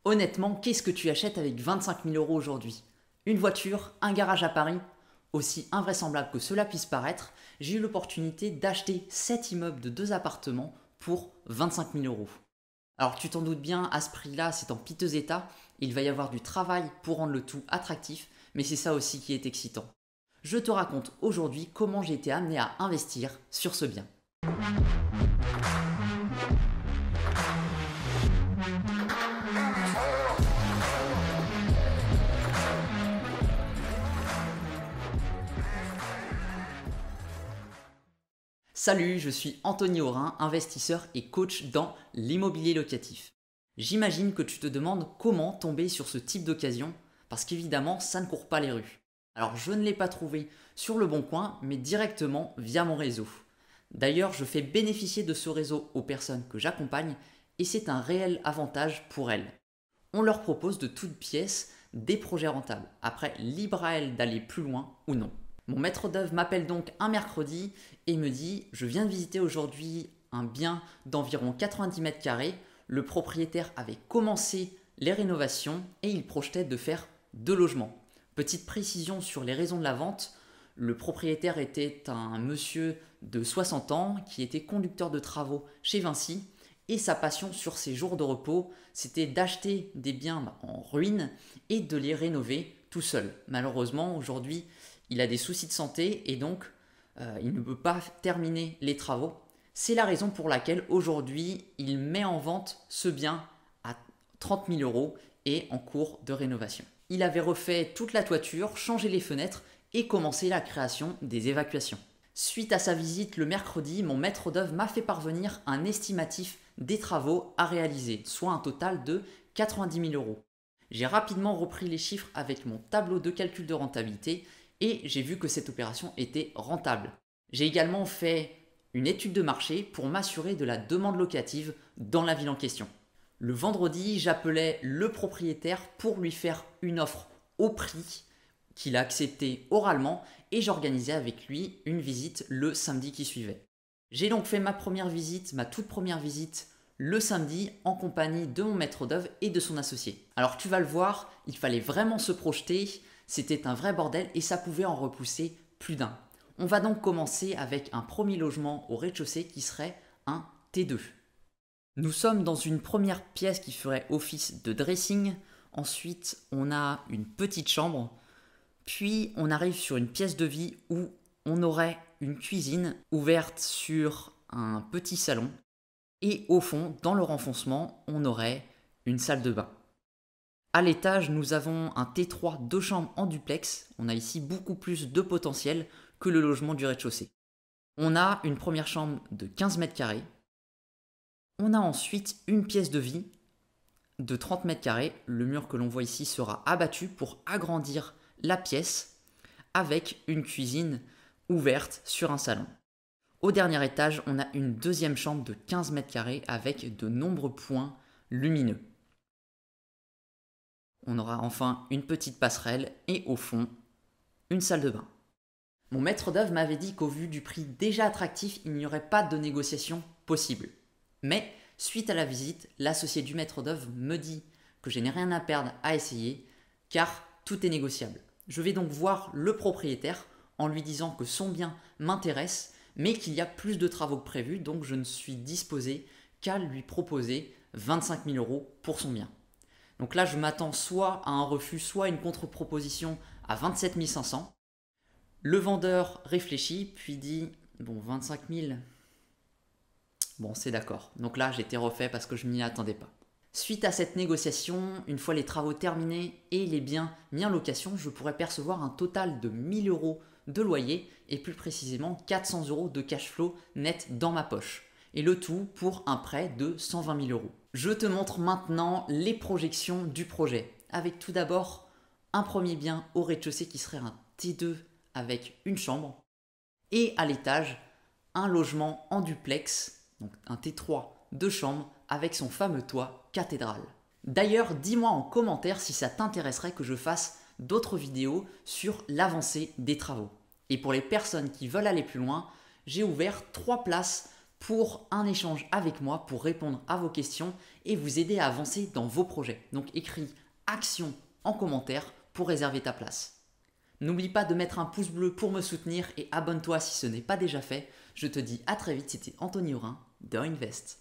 Honnêtement, qu'est-ce que tu achètes avec 25 000 euros aujourd'hui? Une voiture, un garage à Paris? Aussi invraisemblable que cela puisse paraître, j'ai eu l'opportunité d'acheter 7 immeubles de 2 appartements pour 25 000 euros. Alors tu t'en doutes bien, à ce prix-là, c'est en piteux état, il va y avoir du travail pour rendre le tout attractif, mais c'est ça aussi qui est excitant. Je te raconte aujourd'hui comment j'ai été amené à investir sur ce bien. Salut, je suis Anthony Aurin, investisseur et coach dans l'immobilier locatif. J'imagine que tu te demandes comment tomber sur ce type d'occasion, parce qu'évidemment, ça ne court pas les rues. Alors, je ne l'ai pas trouvé sur le bon coin, mais directement via mon réseau. D'ailleurs, je fais bénéficier de ce réseau aux personnes que j'accompagne, et c'est un réel avantage pour elles. On leur propose de toutes pièces des projets rentables. Après, libre à elles d'aller plus loin ou non. Mon maître d'œuvre m'appelle donc un mercredi et me dit: je viens de visiter aujourd'hui un bien d'environ 90 mètres carrés. Le propriétaire avait commencé les rénovations et il projetait de faire 2 logements. Petite précision sur les raisons de la vente: le propriétaire était un monsieur de 60 ans qui était conducteur de travaux chez Vinci et sa passion sur ses jours de repos, c'était d'acheter des biens en ruine et de les rénover tout seul. Malheureusement, aujourd'hui, il a des soucis de santé et donc il ne peut pas terminer les travaux. C'est la raison pour laquelle aujourd'hui il met en vente ce bien à 30 000 euros et en cours de rénovation. Il avait refait toute la toiture, changé les fenêtres et commencé la création des évacuations. Suite à sa visite le mercredi, mon maître d'œuvre m'a fait parvenir un estimatif des travaux à réaliser, soit un total de 90 000 euros. J'ai rapidement repris les chiffres avec mon tableau de calcul de rentabilité et j'ai vu que cette opération était rentable. J'ai également fait une étude de marché pour m'assurer de la demande locative dans la ville en question. Le vendredi, j'appelais le propriétaire pour lui faire une offre au prix qu'il a accepté oralement et j'organisais avec lui une visite le samedi qui suivait. J'ai donc fait ma toute première visite le samedi en compagnie de mon maître d'œuvre et de son associé. Alors tu vas le voir, il fallait vraiment se projeter, c'était un vrai bordel et ça pouvait en repousser plus d'un. On va donc commencer avec un premier logement au rez-de-chaussée qui serait un T2. Nous sommes dans une première pièce qui ferait office de dressing, ensuite on a une petite chambre, puis on arrive sur une pièce de vie où on aurait une cuisine ouverte sur un petit salon et au fond, dans le renfoncement, on aurait une salle de bain. À l'étage, nous avons un T3 2 chambres en duplex. On a ici beaucoup plus de potentiel que le logement du rez-de-chaussée. On a une première chambre de 15 mètres carrés. On a ensuite une pièce de vie de 30 mètres carrés. Le mur que l'on voit ici sera abattu pour agrandir la pièce avec une cuisine ouverte sur un salon. Au dernier étage, on a une deuxième chambre de 15 mètres carrés avec de nombreux points lumineux. On aura enfin une petite passerelle et au fond, une salle de bain. Mon maître d'œuvre m'avait dit qu'au vu du prix déjà attractif, il n'y aurait pas de négociation possible. Mais, suite à la visite, l'associé du maître d'œuvre me dit que je n'ai rien à perdre à essayer car tout est négociable. Je vais donc voir le propriétaire en lui disant que son bien m'intéresse mais qu'il y a plus de travaux que prévu, donc je ne suis disposé qu'à lui proposer 25 000 euros pour son bien. Donc là, je m'attends soit à un refus, soit à une contre-proposition à 27 500. Le vendeur réfléchit, puis dit « Bon, 25 000, bon, c'est d'accord. » Donc là, j'étais refait parce que je ne m'y attendais pas. Suite à cette négociation, une fois les travaux terminés et les biens mis en location, je pourrais percevoir un total de 1 000 euros de loyer et plus précisément 400 euros de cash flow net dans ma poche. Et le tout pour un prêt de 120 000 euros. Je te montre maintenant les projections du projet. Avec tout d'abord un premier bien au rez-de-chaussée qui serait un T2 avec une chambre. Et à l'étage, un logement en duplex, donc un T3 2 chambres avec son fameux toit cathédrale. D'ailleurs, dis-moi en commentaire si ça t'intéresserait que je fasse d'autres vidéos sur l'avancée des travaux. Et pour les personnes qui veulent aller plus loin, j'ai ouvert 3 places pour un échange avec moi, pour répondre à vos questions et vous aider à avancer dans vos projets. Donc écris action en commentaire pour réserver ta place. N'oublie pas de mettre un pouce bleu pour me soutenir et abonne-toi si ce n'est pas déjà fait. Je te dis à très vite, c'était Anthony Aurin de Invest.